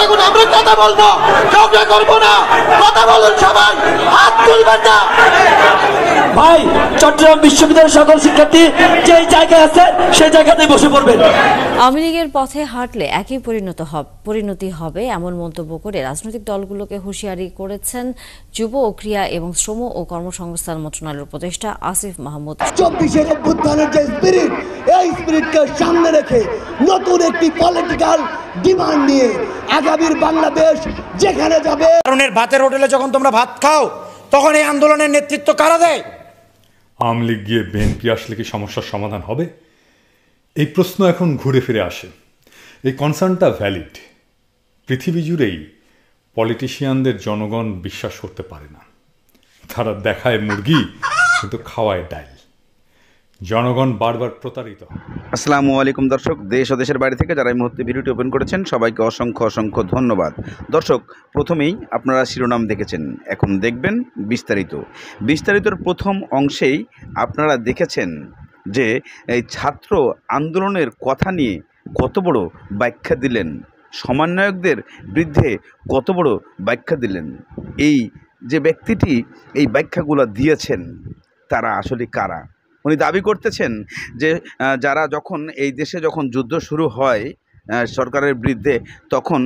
থাকুন, আমরা কথা বলবো, ঝগড়া করবো না। কথা বলুন সবাই, হাত তুলবেন না। ভাই, চট্টগ্রাম বিশ্ববিদ্যালয়ের সকল শিক্ষার্থী যেই জায়গায় আছে সেই জায়গাতেই বসে পড়বেন। আওয়ামী লীগের পথে হাঁটলে একই পরিণতি হবে এমন মন্তব্য করে রাজনৈতিক দলগুলোকে হুঁশিয়ারি করেছেন যুব ও ক্রীড়া এবং শ্রম ও কর্মসংস্থান মন্ত্রণালয়ের উপদেষ্টা আসিফ মাহমুদ। 24-এর অভ্যুত্থানের যে স্পিরিট, এই স্পিরিটকে সামনে রেখে নতুন একটি পলিটিক্যাল ডিমান্ড নিয়ে আগামীর বাংলাদেশ যেখানে যাবে। কারণের ভাতের হোটেলে যখন তোমরা ভাত খাও তখন এই আন্দোলনের নেতৃত্ব কারা দেয়? আওয়ামী লীগ গিয়ে বিএনপি আসলে কি সমস্যার সমাধান হবে? এই প্রশ্ন এখন ঘুরে ফিরে আসে। এই কনসার্নটা ভ্যালিড। পৃথিবী জুড়েই পলিটিশিয়ানদের জনগণ বিশ্বাস করতে পারে না। তারা দেখায় মুরগি কিন্তু খাওয়ায় ডাল। জনগণ বারবার প্রতারিত। আসসালামু আলাইকুম দর্শক, দেশ ও দেশের বাইরে থেকে যারা এই মুহূর্তে ভিডিওটি ওপেন করেছেন সবাইকে অসংখ্য অসংখ্য ধন্যবাদ। দর্শক, প্রথমেই আপনারা শিরোনাম দেখেছেন, এখন দেখবেন বিস্তারিতর প্রথম অংশেই আপনারা দেখেছেন যে এই ছাত্র আন্দোলনের কথা নিয়ে কত বড় ব্যাখ্যা দিলেন, সমন্বয়কদের বিরুদ্ধে কত বড় ব্যাখ্যা দিলেন। এই যে ব্যক্তিটি এই ব্যাখ্যাগুলো দিয়েছেন তারা আসলে কারা? উনি দাবি করতেছেন যে যারা যখন এই দেশে যখন যুদ্ধ শুরু হয় সরকারের বিরুদ্ধে, তখন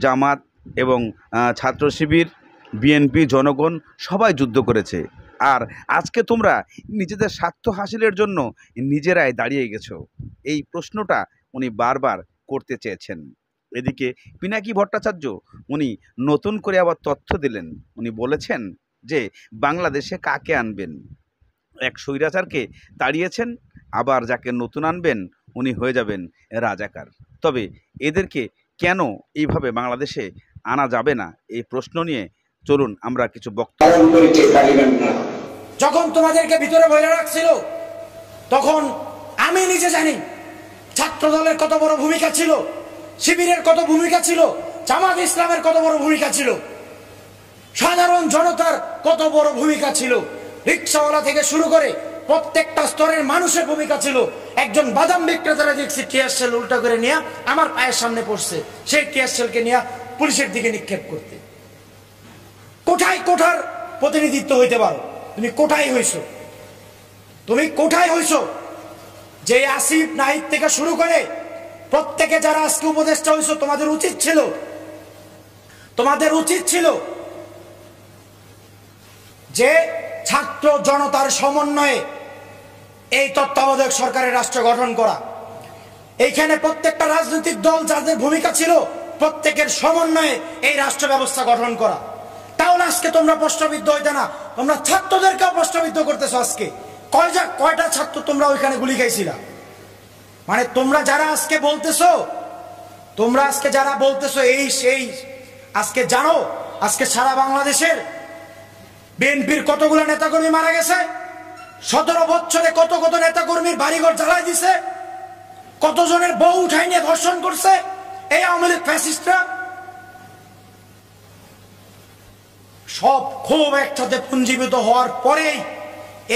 জামাত এবং ছাত্র শিবির, বিএনপি, জনগণ সবাই যুদ্ধ করেছে। আর আজকে তোমরা নিজেদের স্বার্থ হাসিলের জন্য নিজেরাই দাঁড়িয়ে গেছো। এই প্রশ্নটা উনি বারবার করতে চেয়েছেন। এদিকে পিনাকি ভট্টাচার্য উনি নতুন করে আবার তথ্য দিলেন। উনি বলেছেন যে বাংলাদেশে কাকে আনবেন? এক স্বৈরাচারকে তাড়িয়েছেন, আবার যাকে নতুন আনবেন উনি হয়ে যাবেন রাজাকার। তবে এদেরকে কেন এইভাবে বাংলাদেশে আনা যাবে না, এই প্রশ্ন নিয়ে চলুন আমরা কিছু বক্তব্য। যখন তোমাদেরকে ভিতরে বইরা রাখছিল তখন আমি নিজে জানি ছাত্র দলের কত বড় ভূমিকা ছিল, শিবিরের কত ভূমিকা ছিল, জামাত ইসলামের কত বড় ভূমিকা ছিল, সাধারণ জনতার কত বড় ভূমিকা ছিল, রিক্সাওয়ালা থেকে শুরু করে প্রত্যেকটা স্তরের মানুষের ভূমিকা ছিল। একজন বাদাম বিক্রেতারা দেখছি টিয়ারশেল উল্টা করে নিয়ে আমার পায়ের সামনে পড়ছে, সেই টিয়ারশেলকে নিয়ে পুলিশের দিকে নিক্ষেপ করতে। কোথায় কোঠার প্রতিনিধিত্ব হইতে পারো? তুমি কোথায় হইছো? তুমি কোথায় হইছো? যে আসিফ নাহিদ থেকে শুরু করে প্রত্যেকে যারা আজকে উপদেষ্টা হইছো, তোমাদের উচিত ছিল যে ছাত্র জনতার সমন্বয়ে এই তত্ত্বাবধায়ক সরকারের রাষ্ট্র গঠন করা। এইখানে প্রত্যেকটা রাজনৈতিক দল যাদের ভূমিকা ছিল প্রত্যেকের সমন্বয়ে এই রাষ্ট্র ব্যবস্থা গঠন করা। তাহলে আজকে তোমরা প্রশ্নবিদ্ধ হইতে না, তোমরা ছাত্রদেরকেও প্রশ্নবিদ্ধ করতেছো। আজকে কয়টা ছাত্র তোমরা ওইখানে গুলি খাইছিলা? মানে তোমরা যারা আজকে বলতেছো এই সেই, আজকে জানো আজকে সারা বাংলাদেশের বিএনপির কতগুলো নেতাকর্মী মারা গেছে? 17 বছরে কত নেতাকর্মীর বাড়িঘর জ্বালাই দিছে, কতজনের বউ উঠাই নিয়ে ধর্ষণ করছে এই আওয়ামী লীগ ফ্যাসিস্টরা। সব ক্ষোভ একসাথে পুঞ্জীভূত হওয়ার পরেই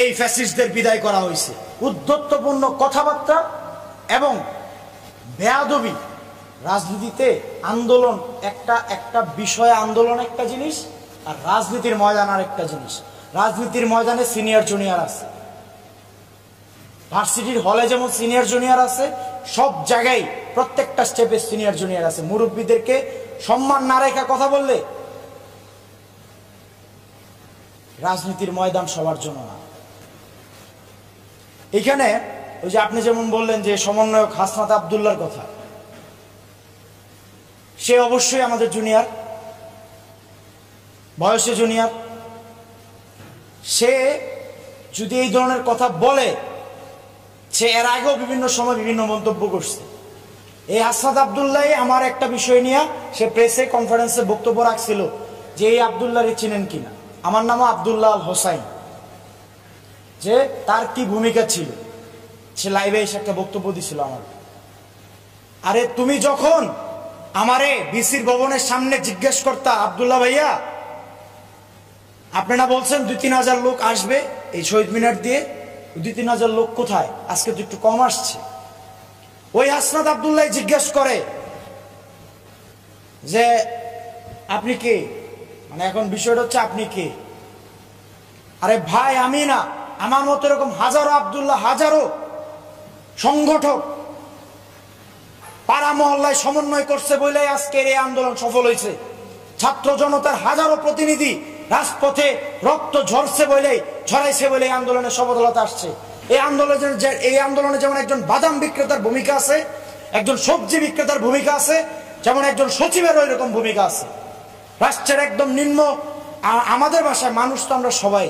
এই ফ্যাসিস্টদের বিদায় করা হয়েছে। উদ্ধত্তপূর্ণ কথাবার্তা এবং বেয়াদবি। রাজনীতিতে আন্দোলন একটা বিষয়ে আন্দোলন একটা জিনিস, আর রাজনীতির ময়দান আর একটা জিনিস। রাজনীতির ময়দানে সিনিয়র জুনিয়র আছে, ভার্সিটির হলে যেমন সিনিয়র জুনিয়র আছে, সব জায়গায় প্রত্যেকটা স্টেপে সিনিয়র জুনিয়র আছে। মুরব্বীদেরকে সম্মান না রেখে কথা বললে রাজনীতির ময়দান সবার জন্য না। এখানে ওই যে আপনি যেমন বললেন যে সমন্বয়ক হাসনাত আব্দুল্লাহর কথা, সে অবশ্যই আমাদের জুনিয়র, বয়সে জুনিয়র। সে যদি এই ধরনের কথা বলে, সে এর আগেও বিভিন্ন সময় বিভিন্ন মন্তব্য করছে। এই হাসনাত আব্দুল্লাহ আমার একটা বিষয় নিয়ে সে প্রেসে কনফারেন্সে বক্তব্য রাখছিল যে এই আব্দুল্লাহরে চিনেন কিনা, আমার নামও আব্দুল্লাহ আল হোসাইন, যে তার কি ভূমিকা ছিল। সে লাইভে এসে একটা বক্তব্য দিছিল আমার। আরে তুমি যখন আমারে বিসির ভবনের সামনে জিজ্ঞেস করতা, আব্দুল্লাহ ভাইয়া আপনারা বলছেন 2-3 হাজার লোক আসবে এই শহীদ মিনার দিয়ে, 2-3 হাজার লোক কোথায়? আজকে তো একটু কম আসছে। ওই হাসনাত আব্দুল্লাহ জিজ্ঞেস করে যে আপনি কে, মানে এখন বিষয়টা হচ্ছে আপনি কে। আরে ভাই, আমি না, আমার মতো এরকম হাজারো আব্দুল্লাহ, হাজারো সংগঠক পাড়া মহল্লায় সমন্বয় করছে বলেই আজকের এই আন্দোলন সফল হয়েছে। ছাত্র জনতার হাজারো প্রতিনিধি রাজপথে রক্ত ঝরাইছে বলে এই আন্দোলনের সফলতা আসছে। এই আন্দোলনে যেমন একজন বাদাম বিক্রেতার ভূমিকা আছে, একজন সবজি বিক্রেতার ভূমিকা আছে, যেমন একজন সচিবের ওই রকম ভূমিকা আছে। রাষ্ট্রের একদম নিম্ন, আমাদের ভাষায় মানুষ তো আমরা সবাই,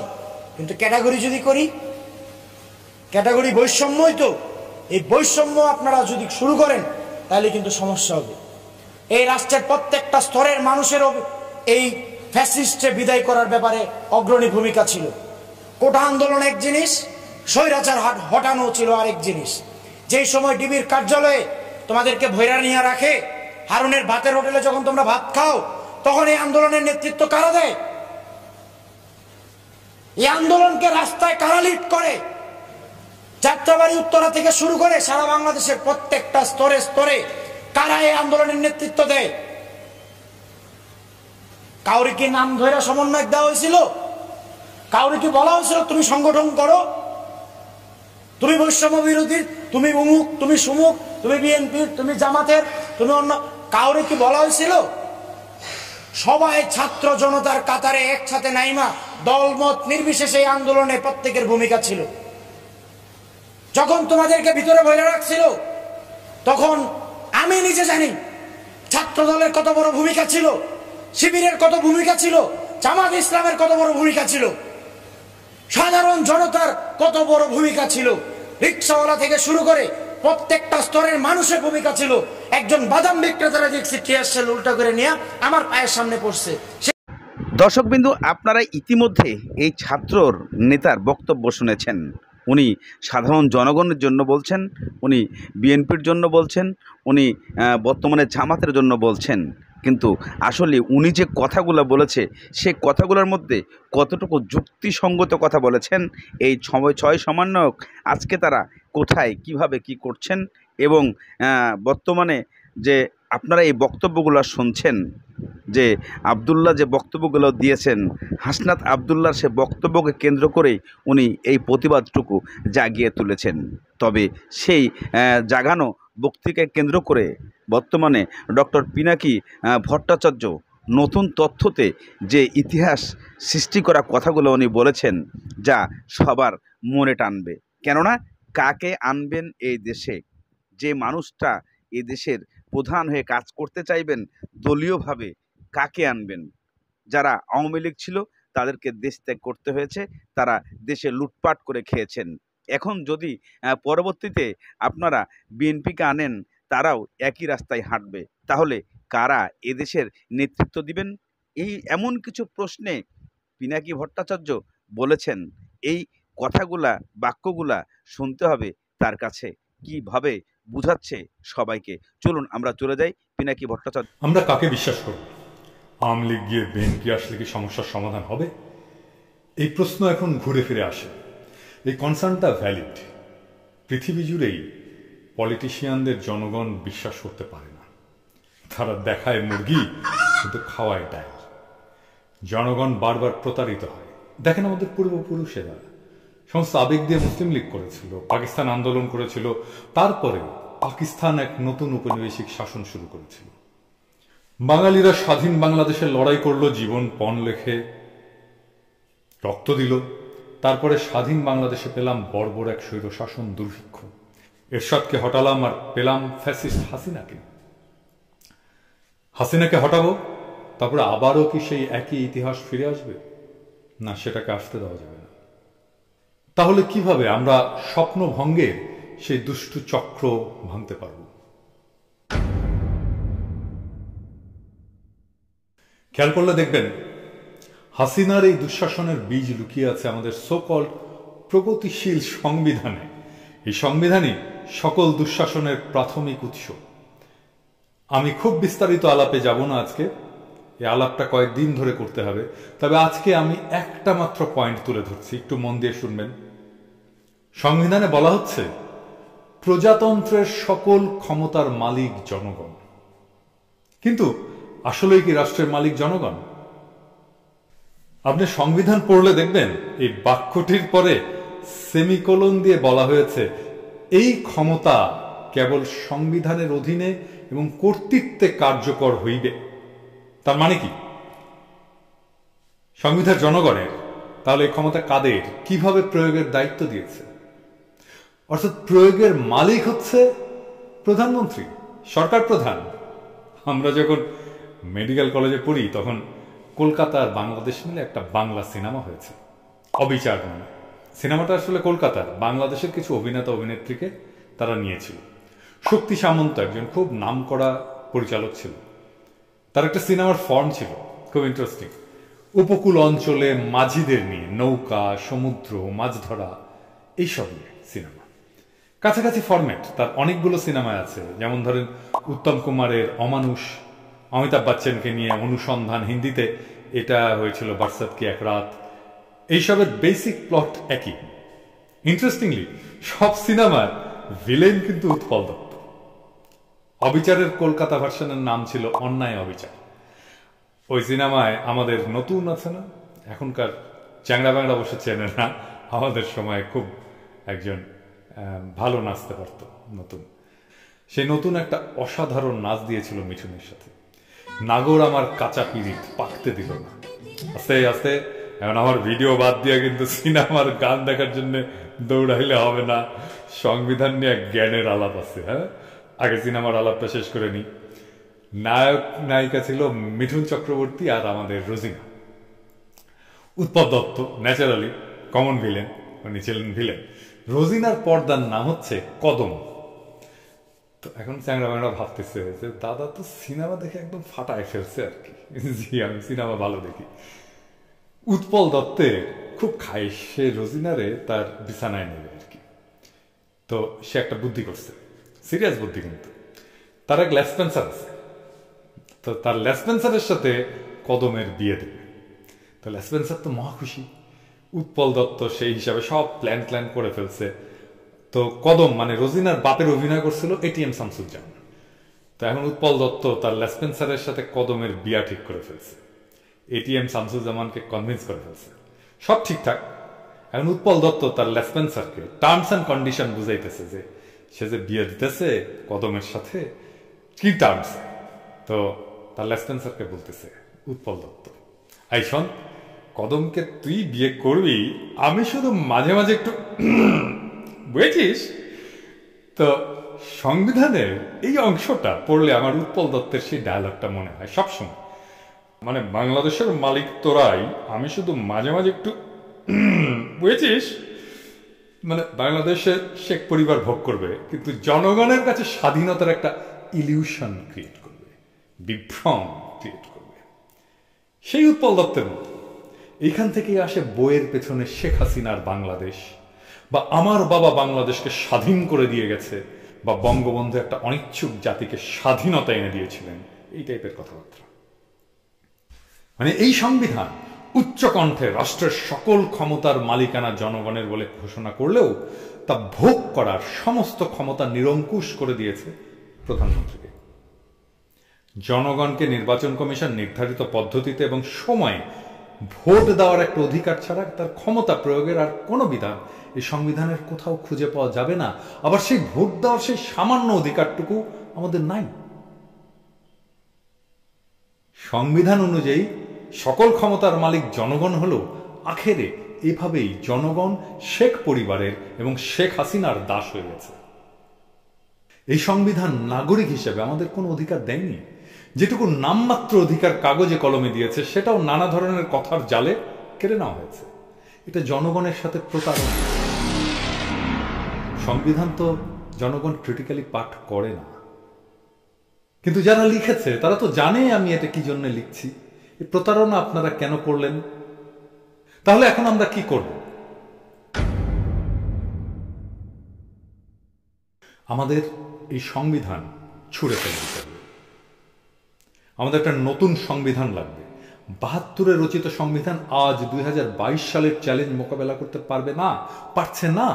কিন্তু ক্যাটাগরি যদি করি, ক্যাটাগরি বৈষম্যই তো। এই বৈষম্য আপনারা যদি শুরু করেন তাহলে কিন্তু সমস্যা হবে। এই রাষ্ট্রের প্রত্যেকটা স্তরের মানুষের এই ফ্যাসিস্টে বিদায় করার ব্যাপারে অগ্রণী ভূমিকা ছিল। কোটা আন্দোলন এক জিনিস, স্বৈরাচার হটানো ছিল আরেক জিনিস। যেই সময় ডিবির কার্যালয়ে তোমাদেরকে ভৈরা নিয়ে রাখে, হারুনের ভাতের হোটেলে যখন তোমরা ভাত খাও, তখন এই আন্দোলনের নেতৃত্ব কারা দেয়? এই আন্দোলনকে রাস্তায় কারা লিড করে? যাত্রাবাড়ি উত্তরা থেকে শুরু করে সারা বাংলাদেশের প্রত্যেকটা স্তরে স্তরে কারা এই আন্দোলনের নেতৃত্ব দেয়? কাউরি কি নাম ধরে সমন্বয় দেওয়া হয়েছিল? কাউরি কি বলা হয়েছিল তুমি সংগঠন করো, তুমি বৈষম্য বিরোধী, তুমি উমুক, তুমি সুমুক, তুমি বিএনপির, তুমি জামাতের, তুমি অন্য? কাউরি কি বলা হয়েছিল? সবাই ছাত্র জনতার কাতারে একসাথে নাইমা দলমত নির্বিশেষে এই আন্দোলনে প্রত্যেকের ভূমিকা ছিল। যখন তোমাদেরকে ভিতরে বইলে রাখছিল, তখন আমি নিজে জানি ছাত্র দলের কত বড় ভূমিকা ছিল, শিবিরের কত ভূমিকা ছিল, জামাত ইসলামের কত বড় ভূমিকা ছিল, সাধারণ জনতার কত বড় ভূমিকা ছিল, রিক্সাওয়ালা থেকে শুরু করে প্রত্যেকটা স্তরের মানুষের ভূমিকা ছিল। একজন বাদাম বিক্রেতারা দেখছি টিয়ারশেল উল্টা করে নিয়ে আমার পায়ের সামনে পড়ছে। দর্শকবিন্দু, আপনারা ইতিমধ্যে এই ছাত্রর নেতার বক্তব্য শুনেছেন। উনি সাধারণ জনগণের জন্য বলছেন, উনি বিএনপির জন্য বলছেন, উনি বর্তমানে জামাতের জন্য বলছেন। কিন্তু আসলে উনি যে কথাগুলো বলেছে, সে কথাগুলোর মধ্যে কতটুকু যুক্তিসঙ্গত কথা বলেছেন, এই ছয় সমন্বয়ক আজকে তারা কোথায়, কিভাবে কি করছেন, এবং বর্তমানে যে আপনারা এই বক্তব্যগুলো শুনছেন, যে আবদুল্লাহ যে বক্তব্যগুলো দিয়েছেন, হাসনাত আবদুল্লাহর সে বক্তব্যকে কেন্দ্র করেই উনি এই প্রতিবাদটুকু জাগিয়ে তুলেছেন। তবে সেই জাগানো বক্তৃতাকে কেন্দ্র করে বর্তমানে ডক্টর পিনাকি ভট্টাচার্য নতুন তথ্যতে যে ইতিহাস সৃষ্টি করা কথাগুলো উনি বলেছেন, যা সবার মনে টানবে। কেননা কাকে আনবেন এই দেশে? যে মানুষটা এই দেশের প্রধান হয়ে কাজ করতে চাইবেন দলীয়ভাবে, কাকে আনবেন? যারা আওয়ামী লীগ ছিল তাদেরকে দেশ ত্যাগ করতে হয়েছে, তারা দেশে লুটপাট করে খেয়েছেন। এখন যদি পরবর্তীতে আপনারা বিএনপিকে আনেন, তারাও একই রাস্তায় হাঁটবে। তাহলে কারা এদেশের নেতৃত্ব দিবেন? এমন কিছু প্রশ্নে পিনাকি ভট্টাচার্য বলেছেন। এই কথাগুলা, বাক্যগুলা শুনতে হবে তার কাছে, কিভাবে বুঝাচ্ছে সবাইকে। চলুন আমরা চলে যাই পিনাকি ভট্টাচার্য। আমরা কাকে বিশ্বাস করব? আওয়ামী লীগ গিয়ে বিএনপি আসলে কি সমস্যার সমাধান হবে? এই প্রশ্ন এখন ঘুরে ফিরে আসে। এই কনসার্নটা ভ্যালিড। পৃথিবী জুড়েই পলিটিশিয়ানদের জনগণ বিশ্বাস করতে পারে না। তারা দেখায় মুরগি কিন্তু খাওয়ায় ডাইল। জনগণ বারবার প্রতারিত হয়। দেখেন আমাদের পূর্বপুরুষেরা সমস্ত আবেগ দিয়ে মুসলিম লীগ করেছিল, পাকিস্তান আন্দোলন করেছিল, তারপরে পাকিস্তান এক নতুন উপনিবেশিক শাসন শুরু করেছিল। বাঙালিরা স্বাধীন বাংলাদেশের লড়াই করলো, জীবন পণ লেখে রক্ত দিল। তারপরে স্বাধীন বাংলাদেশে পেলাম বর্বর এক স্বৈরশাসন দুর্ভিক্ষ। এরশাদকে হটালাম আর পেলাম ফ্যাসিস্ট হাসিনাকে। হাসিনাকে হটাবো, তারপরে আবারও কি সেই একই ইতিহাস ফিরে আসবে? না, সেটাকে আসতে দেওয়া যাবে না। তাহলে কিভাবে আমরা স্বপ্ন ভঙ্গের সেই দুষ্টু চক্র ভাঙতে পারব? খেয়াল করলে দেখবেন হাসিনার এই দুঃশাসনের বীজ লুকিয়ে আছে আমাদের সোকল্ড প্রগতিশীল সংবিধানে। এই সংবিধানই সকল দুঃশাসনের প্রাথমিক উৎস। আমি খুব বিস্তারিত আলাপে যাব না আজকে, এই আলাপটা কয়েকদিন ধরে করতে হবে। তবে আজকে আমি একটা মাত্র পয়েন্ট তুলে ধরছি, একটু মন দিয়ে শুনবেন। সংবিধানে বলা হচ্ছে প্রজাতন্ত্রের সকল ক্ষমতার মালিক জনগণ। কিন্তু আসলেই কি রাষ্ট্রের মালিক জনগণ? আপনি সংবিধান পড়লে দেখবেন এই বাক্যটির পরে সেমিকোলন দিয়ে বলা হয়েছে এই ক্ষমতা কেবল সংবিধানের অধীনে এবং কর্তৃত্বে কার্যকর হইবে। তার মানে কি? সংবিধান জনগণের, তাহলে এই ক্ষমতা কাদের, কিভাবে প্রয়োগের দায়িত্ব দিয়েছে? অর্থাৎ প্রয়োগের মালিক হচ্ছে প্রধানমন্ত্রী, সরকার প্রধান। আমরা যখন মেডিকেল কলেজে পড়ি তখন কলকাতার বাংলাদেশ মিলে একটা বাংলা সিনেমা হয়েছে অবিচার নামে। সিনেমাটা আসলে কলকাতার, বাংলাদেশের কিছু অভিনেতা অভিনেত্রীকে তারা নিয়েছিল। শক্তি সামন্ত একজন খুব নামকরা পরিচালক ছিল। তার একটা সিনেমার ফর্ম ছিল খুব ইন্টারেস্টিং। উপকূল অঞ্চলে মাঝিদের নিয়ে, নৌকা, সমুদ্র, মাছ ধরা, এইসব নিয়ে সিনেমা। কাছাকাছি ফরম্যাট তার অনেকগুলো সিনেমায় আছে, যেমন ধরেন উত্তম কুমারের অমানুষ, অমিতাভ বচ্চনকে নিয়ে অনুসন্ধান, হিন্দিতে এটা হয়েছিল বরসাত কি এক রাত। এইসবের বেসিক প্লট একই। ইন্টারেস্টিংলি সব সিনেমার ভিলেন কিন্তু উৎপল দত্ত। অবিচারের কলকাতা ভার্সনের নাম ছিল অন্যায় অবিচার। ওই সিনেমায় আমাদের নতুন আছে না, এখনকার চ্যাংড়া ব্যাংড়া বসে চেনে না, আমাদের সময় খুব একজন ভালো নাচতে পারত নতুন, সেই নতুন একটা অসাধারণ নাচ দিয়েছিল মিঠুনের সাথে। নাগর আমার কাঁচা পিরিত পাকতে দিল না। আস্তে আস্তে এখন আমার ভিডিও বাদ দিয়ে কিন্তু সিনেমার গান দেখার জন্য দৌড়াইলে হবে না। সংবিধান নিয়ে জ্ঞানের আলাপ আছে। হ্যাঁ, আগে সিনেমার আলাপটা শেষ করে নি। নায়ক নায়িকা ছিল মিঠুন চক্রবর্তী আর আমাদের Rozina. Utpal Dutt naturally common villain, উনি ছিলেন ভিলেন। রোজিনার পর্দার নাম হচ্ছে কদম। তো এখন চ্যাংড়া ব্যাংড়া ভাবতেছে যে দাদা তো সিনেমা দেখে একদম ফাটায় ফেলছে আর কি। জি, আমি সিনেমা ভালো দেখি। উৎপল দত্তের খুব খায়, সে রোজিনারে তার বিছানায় নেবে আর কি। তো সে একটা বুদ্ধি করছে, সিরিয়াস বুদ্ধি কিন্তু। তার এক লেসপেন্সার আছে, তো তার লেসপেন্সারের সাথে কদমের বিয়ে দেবে। তো লেসপেন্সার তো মহা খুশি। উৎপল দত্ত সেই হিসাবে সব প্ল্যান করে ফেলছে। তো কদম মানে রোজিনার বাপের অভিনয় করছিল এটিএম শামসুজ্জামান। তো এখন উৎপল দত্ত তার লেসপেন্সারের সাথে কদমের বিয়া ঠিক করে ফেলছে, এটিএম শামসুজ্জামানকে কনভিন্স করে ফেলছে, সব ঠিকঠাক। এখন উৎপল দত্ত তার লেসপেন্সারকে টার্মস অ্যান্ড কন্ডিশন বুঝাইতেছে যে সে যে বিয়ে দিতেছে কদমের সাথে, কি টার্মস। তো তার লেসপেন্সারকে বলতেছে উৎপল দত্ত, এই শোন, কদমকে তুই বিয়ে করবি, আমি শুধু মাঝে মাঝে একটু বুঝেছিস। তো সংবিধানের এই অংশটা পড়লে আমার উৎপল দত্তের সেই ডায়লগটা মনে হয় সবসময়, মানে বাংলাদেশের মালিক তোরাই, আমি শুধু মাঝে মাঝে একটু বুঝেছিস। মানে বাংলাদেশের শেখ পরিবার ভোগ করবে, কিন্তু জনগণের কাছে স্বাধীনতার একটা ইলিউশন ক্রিয়েট করবে, বিভ্রম ক্রিয়েট করবে। সেই উৎপল দত্তের মতো এইখান থেকেই আসে বইয়ের পেছনে শেখ হাসিনার বাংলাদেশ, বা আমার বাবা বাংলাদেশকে স্বাধীন করে দিয়ে গেছে, বা বঙ্গবন্ধু একটা অনিচ্ছুক জাতিকে স্বাধীনতা এনে দিয়েছিলেন, এই টাইপের কথাবার্তা। মানে এই সংবিধান উচ্চকণ্ঠে রাষ্ট্রের সকল ক্ষমতার মালিকানা জনগণের বলে ঘোষণা করলেও তা ভোগ করার সমস্ত ক্ষমতা নিরঙ্কুশ করে দিয়েছে প্রধানমন্ত্রীকে। জনগণকে নির্বাচন কমিশন নির্ধারিত পদ্ধতিতে এবং সময়ে ভোট দেওয়ার একটা অধিকার ছাড়া তার ক্ষমতা প্রয়োগের আর কোনো বিধান এই সংবিধানের কোথাও খুঁজে পাওয়া যাবে না। আবার সেই ভোট দেওয়ার সেই সামান্য অধিকারটুকু আমাদের নাই। সংবিধান অনুযায়ী সকল ক্ষমতার মালিক জনগণ হলেও আখেরে এভাবেই জনগণ শেখ পরিবারের এবং শেখ হাসিনার দাস হয়ে গেছে। এই সংবিধান নাগরিক হিসেবে আমাদের কোনো অধিকার দেয়নি। যেটুকু নামমাত্র অধিকার কাগজে কলমে দিয়েছে সেটাও নানা ধরনের কথার জালে কেড়ে নেওয়া হয়েছে। এটা জনগণের সাথে প্রতারণা। সংবিধান তো জনগণ ক্রিটিক্যালি পাঠ করে না, কিন্তু যারা লিখেছে তারা তো জানে আমি এটা কি জন্য লিখছি। এই প্রতারণা আপনারা কেন করলেন? তাহলে এখন আমরা কি করব? আমাদের এই সংবিধান ছুঁড়ে ফেলে দিতে হবে। আমাদের একটা নতুন সংবিধান লাগবে। ৭২-এ রচিত সংবিধান আজ ২০২২ সালের চ্যালেঞ্জ মোকাবেলা করতে পারবে না, পারছে না।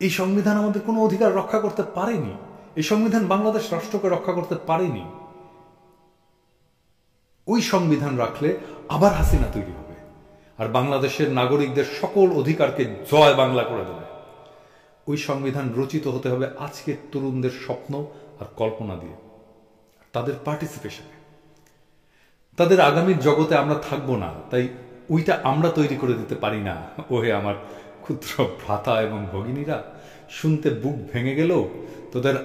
এই সংবিধান আমাদের কোনো অধিকার রক্ষা করতে পারেনি। এই সংবিধান বাংলাদেশ রাষ্ট্রকে রক্ষা করতে পারেনি। ওই সংবিধান রাখলে আবার হাসিনা তৈরি হবে, আর বাংলাদেশের নাগরিকদের সকল অধিকারকে জয় বাংলা করে দেবে। ওই সংবিধান রচিত হতে হবে আজকের তরুণদের স্বপ্ন আর কল্পনা দিয়ে, তাদের পার্টিসিপেশনে। তাদের আগামীর জগতে আমরা থাকবো না, তাই ওইটা আমরা তৈরি করে দিতে পারি না। ওহে আমার ক্ষুদ্র ভ্রাতা এবং ভগিনীরা, শুনতে বুক ভেঙে গেলেও তোদের